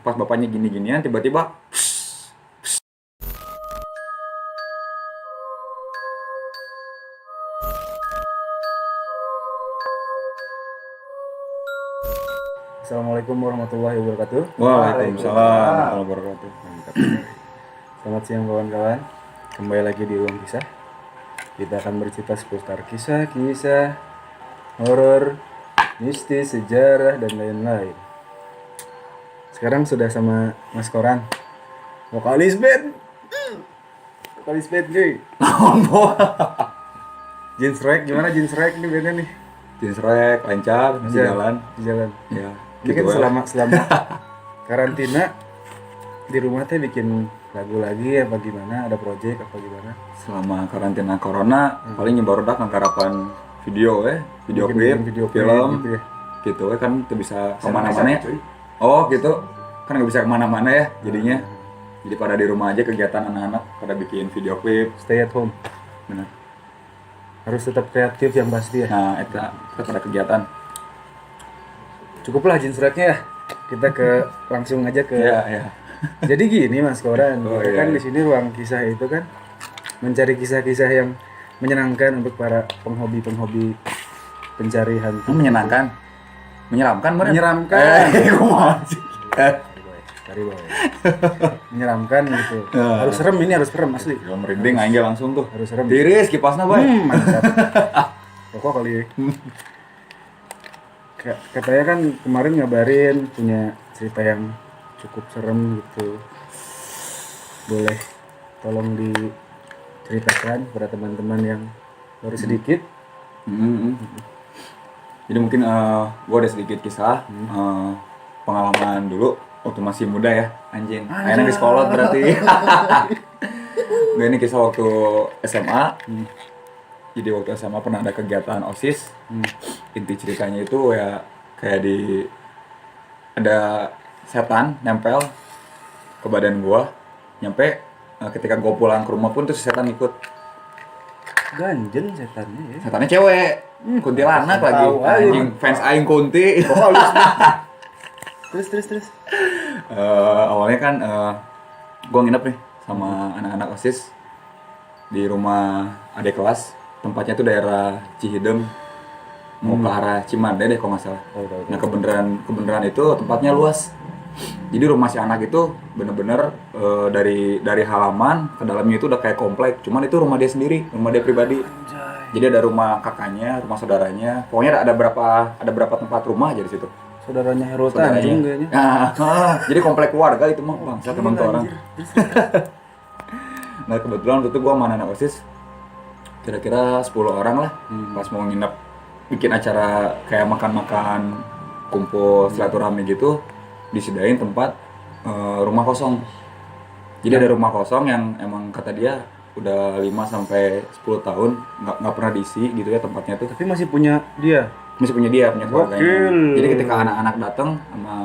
pas bapaknya gini-ginian tiba-tiba Assalamualaikum warahmatullahi wabarakatuh. Waalaikumsalam warahmatullahi wabarakatuh. Selamat siang kawan-kawan. Kembali lagi di Ruang Kisah. Kita akan bercerita seputar kisah-kisah horor, mistis, sejarah dan lain-lain. Sekarang sudah sama Mas Koran, vokalis band. Vokalis band cuy. Jeans Rek, gimana Jeans Rek nih bandnya nih? Jeans rek lancar masih jalan. Di jalan. Ya, Ini gitu kan ya. selama karantina di rumah teh bikin lagu lagi apa gimana? Ada project apa gimana? Selama karantina corona paling nyebar udah kangkarapan video video Bikin klip, video klip film gitu ya. gitu kan itu bisa kemana-mana ya. Oh gitu kan nggak bisa kemana-mana ya jadinya. Jadi pada di rumah aja kegiatan anak-anak pada bikin video klip. Stay at home. Benar. Harus tetap kreatif yang pasti ya. Nah itu kita pada kegiatan. Cukuplah jeans reknya ya. Kita langsung aja ke. Ya. Jadi gini Mas Koran, Oh, kita iya, kan iya. di sini ruang kisah itu kan mencari kisah-kisah yang menyenangkan untuk para penghobi pencari hantu. Menyenangkan, menyeramkan bener. Menyeramkan. Kumaha sih? Cari boy. Menyeramkan gitu. Ya. Harus serem, ini harus serem asli. Ya merinding aja langsung tuh. Harus serem. Tiris kipasna bae. Mantap. Pokok kali ya. Katanya kan kemarin ngabarin punya cerita yang cukup serem gitu. Boleh tolong diceritakan kepada teman-teman yang baru sedikit. Jadi mungkin gue ada sedikit kisah pengalaman dulu waktu masih muda ya anjing. Akhirnya di sekolah berarti. Gue ini kisah waktu SMA. Jadi waktu SMA pernah ada kegiatan OSIS. Inti ceritanya itu ya kayak ada setan nempel ke badan gue. Nyampe ketika gue pulang ke rumah pun tuh si setan ikut. Ganjen setannya ya. Setannya cewek. Kuntilanak lagi. tahu aja. Anjing fans aing kunti. Terus. Awalnya kan gue nginep nih sama anak-anak OSIS di rumah adik kelas. Tempatnya tuh daerah Cihideng mau ke arah Cimande deh kalau nggak salah. Nah kebenaran itu tempatnya luas. Jadi rumah si anak itu bener-bener dari halaman ke dalamnya itu udah kayak komplek. Cuman itu rumah dia sendiri, rumah dia pribadi. Jadi ada rumah kakaknya, rumah saudaranya. Pokoknya ada berapa tempat rumah aja di situ. Saudaranya Herul Tanjung kayaknya. Jadi komplek keluarga itu mah bangsa teman orang. Nah kebetulan waktu itu gue sama anak OSIS kira-kira 10 orang lah. Pas mau nginep bikin acara kayak makan-makan kumpul silaturahmi gitu, disediain tempat rumah kosong. Jadi ada rumah kosong yang emang kata dia udah 5 sampai 10 tahun nggak pernah diisi gitu ya tempatnya tuh. Tapi masih punya dia. Masih punya keluarganya. Gokil. Jadi ketika anak-anak datang sama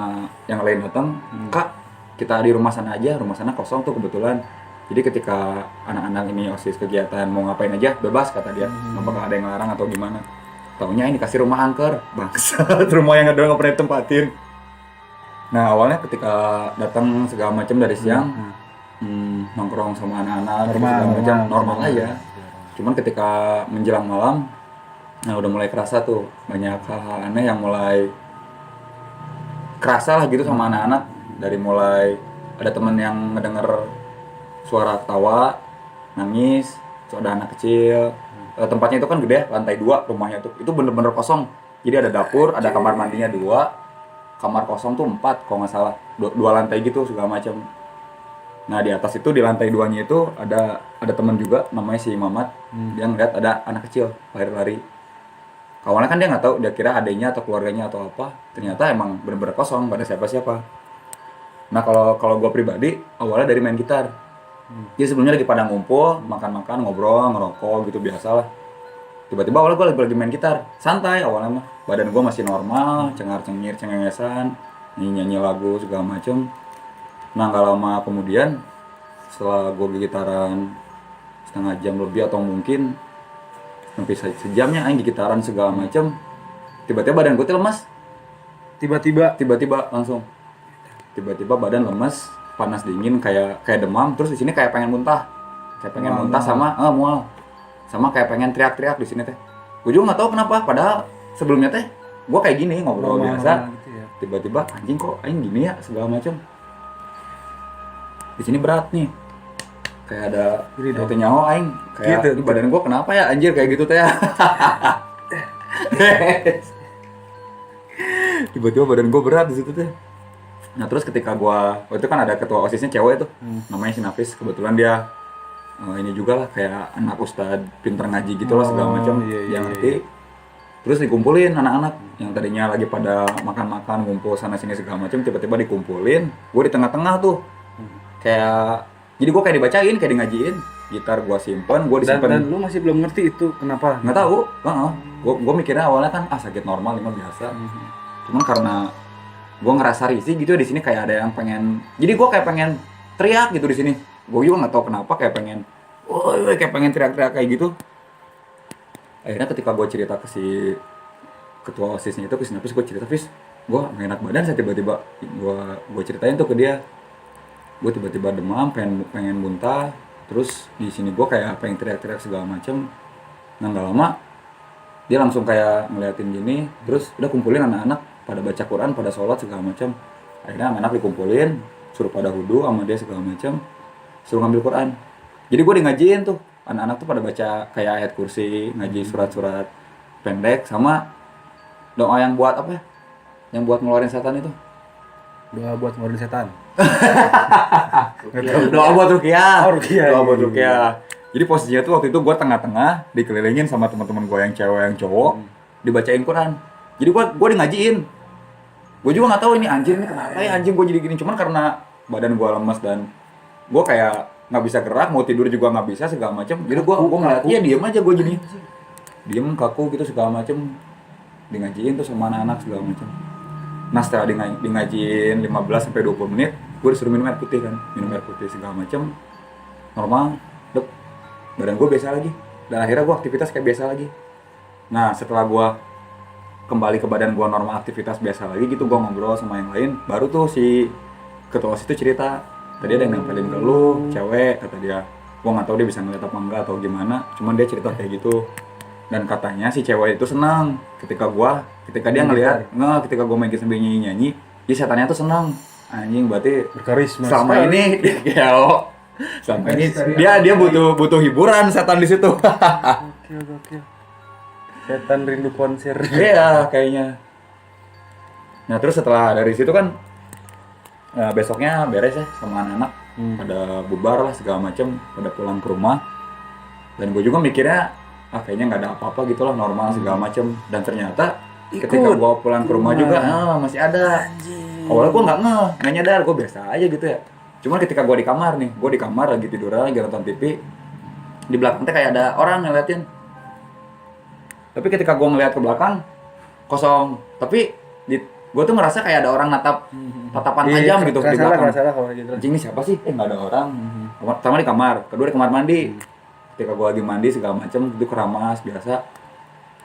yang lain datang, Kak, kita di rumah sana aja, rumah sana kosong tuh kebetulan. Jadi ketika anak-anak ini OSIS kegiatan mau ngapain aja bebas kata dia, apakah ada yang larang atau gimana. Taunya ini kasih rumah angker, bangsat, rumah yang nggak pernah ditempatin. Nah awalnya ketika datang segala macam dari siang, nongkrong sama anak-anak, normal aja. Cuman ketika menjelang malam, nah udah mulai kerasa tuh banyak hal aneh yang mulai kerasa lah gitu sama anak-anak. Dari mulai ada temen yang ngedenger suara ketawa, nangis, terus ada anak kecil. Tempatnya itu kan gede, lantai 2 rumahnya tuh. Itu bener-bener kosong. Jadi ada dapur, ada kamar mandinya 2, kamar kosong tuh 4 kalau nggak salah. 2 lantai gitu segala macam. Nah di atas itu di lantai 2-nya itu ada teman juga namanya si Mamat. Dia ngeliat ada anak kecil lari-lari. Awalnya kan dia nggak tahu, dia kira adiknya atau keluarganya atau apa. Ternyata emang bener-bener kosong, nggak ada siapa-siapa. Nah kalau gue pribadi awalnya dari main gitar. Jadi sebelumnya lagi pada ngumpul, makan-makan, ngobrol, ngerokok gitu biasalah. Tiba-tiba awalnya gue lagi main gitar, santai awalnya mah. Badan gue masih normal, cengar-cengir, cengengesan, nyanyi lagu segala macem. Nah nggak lama kemudian, setelah gue gitaran setengah jam lebih atau mungkin sampai sejamnya aing gitaran segala macem, tiba-tiba badan gue tuh lemas. Tiba-tiba Tiba-tiba langsung tiba-tiba badan lemes, panas dingin, kayak demam, terus di sini kayak pengen muntah, sama mual, sama kayak pengen teriak-teriak di sini teh. Gue juga nggak tahu kenapa, padahal sebelumnya teh gue kayak gini ngobrol biasa, gitu ya. tiba-tiba anjing kok aing gini ya segala macam. Di sini berat nih, kayak ada kayak nyawa aing, kayak Gitu. "Ih, badan gue kenapa ya anjir kayak gitu teh ya." Tiba-tiba badan gue berat di situ teh. Nah terus ketika gua, waktu itu kan ada ketua OSISnya cewek tuh, namanya si Nafis, kebetulan dia ini juga lah kayak anak ustad pinter ngaji gitu lah segala macam, iya, yang ngerti. Terus dikumpulin anak-anak yang tadinya lagi pada makan-makan, ngumpul sana sini segala macam, tiba-tiba dikumpulin, gue di tengah-tengah tuh, kayak, jadi gue kayak dibacain, kayak di ngajiin, gitar gue simpen, gue Dan disimpan. lu masih belum ngerti itu kenapa? Nggak tahu, gue mikirnya awalnya kan sakit normal, ini mah biasa. Cuman karena gue ngerasa risih gitu di sini kayak ada yang pengen, jadi gue kayak pengen teriak gitu di sini. Gue juga nggak tahu kenapa kayak pengen, woi kayak pengen teriak-teriak kayak gitu. Akhirnya ketika gue cerita ke si ketua osisnya itu, ke si Nafis, gue cerita, Fis, gue nggak enak badan, saya tiba-tiba gue ceritain tuh ke dia, gue tiba-tiba demam, pengen muntah, terus di sini gue kayak pengen teriak-teriak segala macem. Nah nggak lama dia langsung kayak ngeliatin gini, terus udah kumpulin anak-anak pada baca Quran, pada sholat segala macam. Akhirnya anak-anak dikumpulin, suruh pada wudu sama dia segala macam, suruh ngambil Quran. Jadi gue di ngajiin tuh, anak-anak tuh pada baca kayak ayat kursi, ngaji surat-surat pendek, sama doa yang buat apa ya? Yang buat ngeluarin setan itu. Doa buat ngeluarin setan. Doa buat ruqyah. Oh, ruqyah. Doa buat ruqyah. Jadi posisinya tuh waktu itu gue tengah-tengah, dikelilingin sama teman-teman gue yang cewek yang cowok, dibacain Quran. Jadi gue di ngajiin. Gue juga nggak tahu ini anjir ini kenapa ya anjing gue jadi gini, cuman karena badan gue lemas dan gue kayak nggak bisa gerak, mau tidur juga nggak bisa segala macam. Jadi gue ngeliat, iya diem aja gue jadi diem kaku gitu segala macam. Di ngajiin tuh sama anak-anak segala macam. Nah setelah di ngajiin 15 sampai 20 menit, gue disuruh minum air putih kan, minum air putih segala macam. Normal, dep, badan gue biasa lagi. Dan akhirnya gue aktivitas kayak biasa lagi. Nah setelah gue kembali ke badan gue normal, aktivitas biasa lagi gitu, gue ngobrol sama yang lain, baru tuh si ketua OSIS itu cerita, tadi ada yang nempelin ke lu, cewek, kata dia. Gue nggak tahu dia bisa ngeliat apa enggak atau gimana, cuman dia cerita kayak gitu. Dan katanya si cewek itu senang ketika dia ngelihat, ketika gue main sambil nyanyi, dia setannya tuh senang. Anjing berarti Berkarisma selama sekali. ini dia selama ini dia butuh hiburan setan di situ. Oke. Setan rindu konser. Iya kayaknya. Nah terus setelah dari situ kan besoknya beres ya sama anak-anak, pada bubar lah segala macem, pada pulang ke rumah. Dan gue juga mikirnya kayaknya nggak ada apa-apa gitu lah, normal segala macem. Dan ternyata ketika gue pulang ke rumah juga masih ada. Awalnya gue nggak nyadar, gue biasa aja gitu ya. Cuman ketika gue di kamar nih, gue di kamar lagi tiduran, lagi nonton TV, di belakang teh kayak ada orang ngeliatin. Tapi ketika gue ngeliat ke belakang kosong, tapi gue tuh ngerasa kayak ada orang tatapan tajam gitu di belakang. Nggak salah kalau gitu. Anjing ini siapa sih? Nggak ada orang. Pertama di kamar, kedua di kamar mandi. Ketika gue lagi mandi segala macem, itu keramas biasa.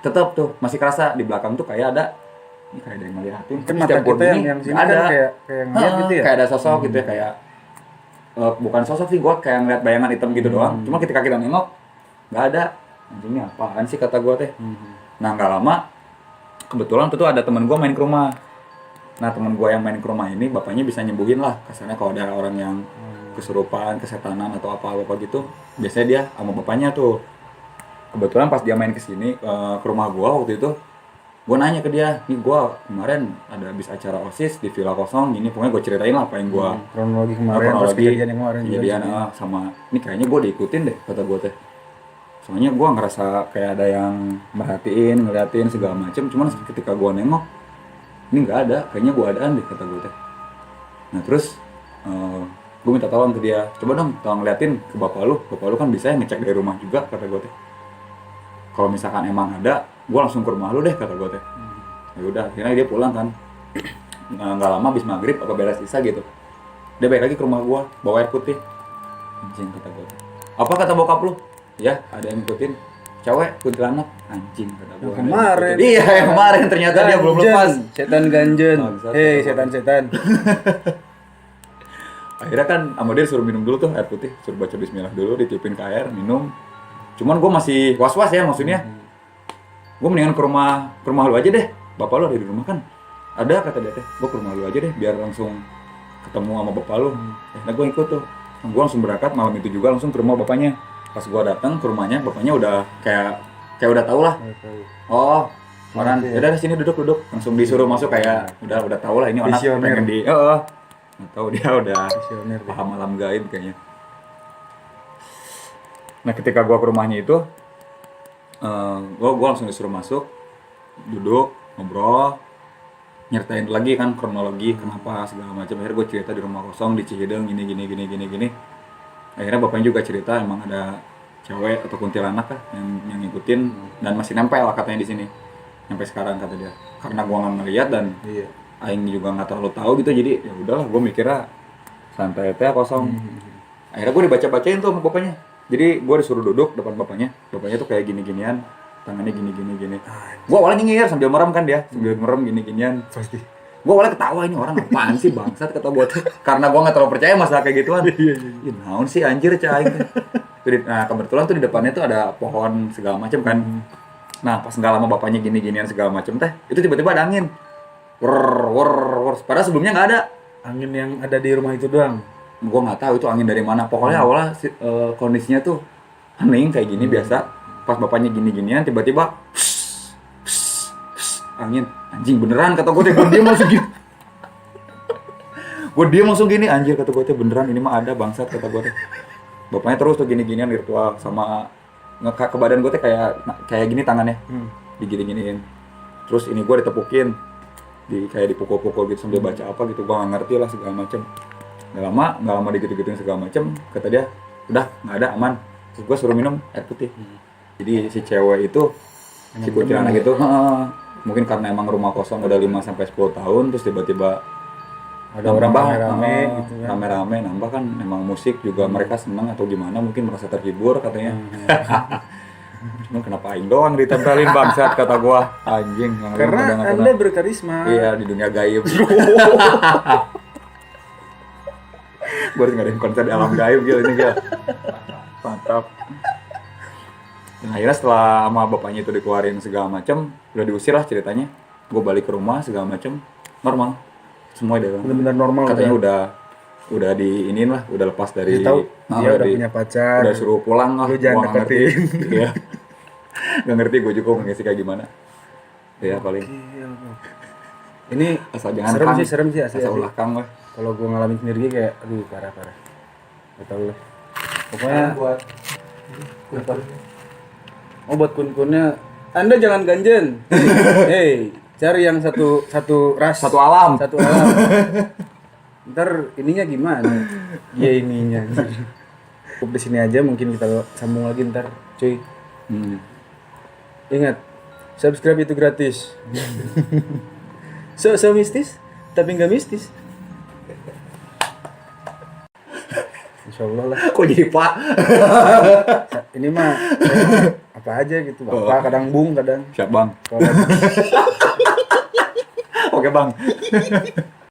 Tetap tuh masih kerasa di belakang tuh kayak ada, ini kayak ada yang ngeliatin. Kan mata kita yang sini kan kayak ngeliat gitu ya. Kayak ada sosok gitu ya, kayak bukan sosok sih, gue kayak ngeliat bayangan hitam gitu doang. Cuma ketika kita nengok nggak ada. Anjing ini apaan sih kata gue teh. Nah nggak lama kebetulan tuh ada teman gue main ke rumah. Nah teman gue yang main ke rumah ini bapaknya bisa nyembuhin lah, kasarnya kalau ada orang yang kesurupan, kesetanan atau apa gitu, biasanya dia sama bapaknya tuh. Kebetulan pas dia main ke sini ke rumah gue waktu itu, gue nanya ke dia, nih gue kemarin ada habis acara OSIS di villa kosong gini, pokoknya gue ceritain lah apa yang gue kronologi kemarin, pas kejadian yang kemarin kejadian sama ini kayaknya gue diikutin deh kata gue teh. Soalnya gue ngerasa kayak ada yang merhatiin, ngeliatin segala macem, cuman ketika gue nengok ini nggak ada, kayaknya gue adaan deh kata gue teh. Nah terus gue minta tolong ke dia, coba dong tolong ngeliatin ke bapak lu kan bisa ya ngecek dari rumah juga kata gue teh. Kalau misalkan emang ada, gue langsung ke rumah lu deh kata gue teh. Ya udah, akhirnya dia pulang kan. Nggak lama habis maghrib apa beres isya gitu, dia balik lagi ke rumah gue bawa air putih. Anjing kata gue teh. Apa kata bokap lu? Ya ada yang ngikutin cewek kuntilanak. Anjing kata gue. Kemarin. Iya yang kemarin ternyata dia belum lepas. Setan ganjen. Bangsat, Hei kata setan. Akhirnya kan sama dia suruh minum dulu tuh air putih, suruh baca bismillah dulu, ditiupin ke air, minum. Cuman gue masih was-was ya maksudnya. Gue mendingan ke rumah lu aja deh. Bapak lu ada di rumah kan? Ada kata dia teh. Gue ke rumah lu aja deh biar langsung ketemu sama bapak lu. Nah gue ikut tuh. Gue langsung berangkat malam itu juga langsung ke rumah bapaknya. Pas gue datang ke rumahnya, bapaknya udah kayak udah tau lah. Oh, orang udah di sini duduk, langsung disuruh masuk kayak udah tau lah ini anak pengen di. Nggak tahu dia udah paham alam gaib kayaknya. Nah ketika gua ke rumahnya itu, gua langsung disuruh masuk, duduk, ngobrol, nyertain lagi kan kronologi kenapa segala macam. Akhirnya gue cerita di rumah kosong di Cihideng gini. Akhirnya bapaknya juga cerita emang ada cewek atau kuntilanak lah yang ngikutin dan masih nempel lah katanya di sini sampai sekarang kata dia. Karena gua nggak ngeliat dan aing juga nggak terlalu tahu gitu, jadi ya udahlah gue mikirnya santai teh kosong. Akhirnya gue dibaca-bacain tuh sama bapaknya. Jadi gue disuruh duduk depan bapaknya tuh kayak gini-ginian, tangannya gini. Gue awalnya nyengir sambil merem kan dia, sambil merem gini-ginian. Pasti. Gue awalnya ketawa, ini orang apaan sih bangsat kata gue tuh. Karena gue nggak terlalu percaya masalah kayak gituan. Iya. Naon sih anjir cah aing. Nah kebetulan tuh di depannya tuh ada pohon segala macam kan. Nah pas nggak lama bapaknya gini-ginian segala macam teh, itu tiba-tiba ada angin. Wor. Padahal sebelumnya nggak ada. Angin yang ada di rumah itu doang. Gue nggak tahu itu angin dari mana. Pokoknya awalnya kondisinya tuh hening kayak gini biasa. Pas bapaknya gini-ginian tiba-tiba angin. Anjing beneran kata gue teh. Gue dia langsung gini anjir kata gue teh beneran ini mah ada bangsat kata gue teh. Bapaknya terus tuh gini-ginian virtual sama ngekak ke badan gue teh kayak gini tangannya. Digini-giniin. Terus ini gue ditepukin. Kayak dipukul-pukul gitu sambil baca apa gitu, gua nggak ngerti lah segala macem. Nggak lama digitu-gituin segala macem, kata dia udah nggak ada aman. Terus gua suruh minum air putih. Jadi si cewek itu si kuntilanak itu mungkin karena emang rumah kosong udah 5-10 tahun terus tiba-tiba ada orang rame-rame gitu kan. Rame-rame nambah kan emang musik juga mereka senang atau gimana mungkin merasa terhibur katanya. Cuma kenapa aing doang ditempelin bangsat kata gua anjing. Karena Anda berkarisma. Iya di dunia gaib. Gua harus ngadain konser di alam gaib gitu ini gila. Mantap. Dan akhirnya setelah sama bapaknya itu dikeluarin segala macam, udah diusir lah ceritanya. Gua balik ke rumah segala macam normal. Semua udah benar-benar normal. Katanya udah diinin lah, udah lepas dari dia udah punya pacar. Udah suruh pulang lah. Lu jangan deketin. Iya. Gak ngerti gue juga ngisi kayak gimana. Ya paling. Ini asal jangan serem sih asli. Asal ulah kang lah. Kalau gue ngalamin sendiri kayak aduh parah. Gak tau lah. Pokoknya buat buat kun-kunnya Anda jangan ganjen. Hey, cari yang satu ras. Satu alam. Ntar ininya gimana? Ya ininya. Cukup di sini aja, mungkin kita sambung lagi ntar, cuy. Ingat, subscribe itu gratis. So mistis, tapi nggak mistis. Insyaallah lah. Kok jadi Pak? Ini mah apa aja gitu, Bapak kadang Bung kadang. Siap Bang. Oke Bang.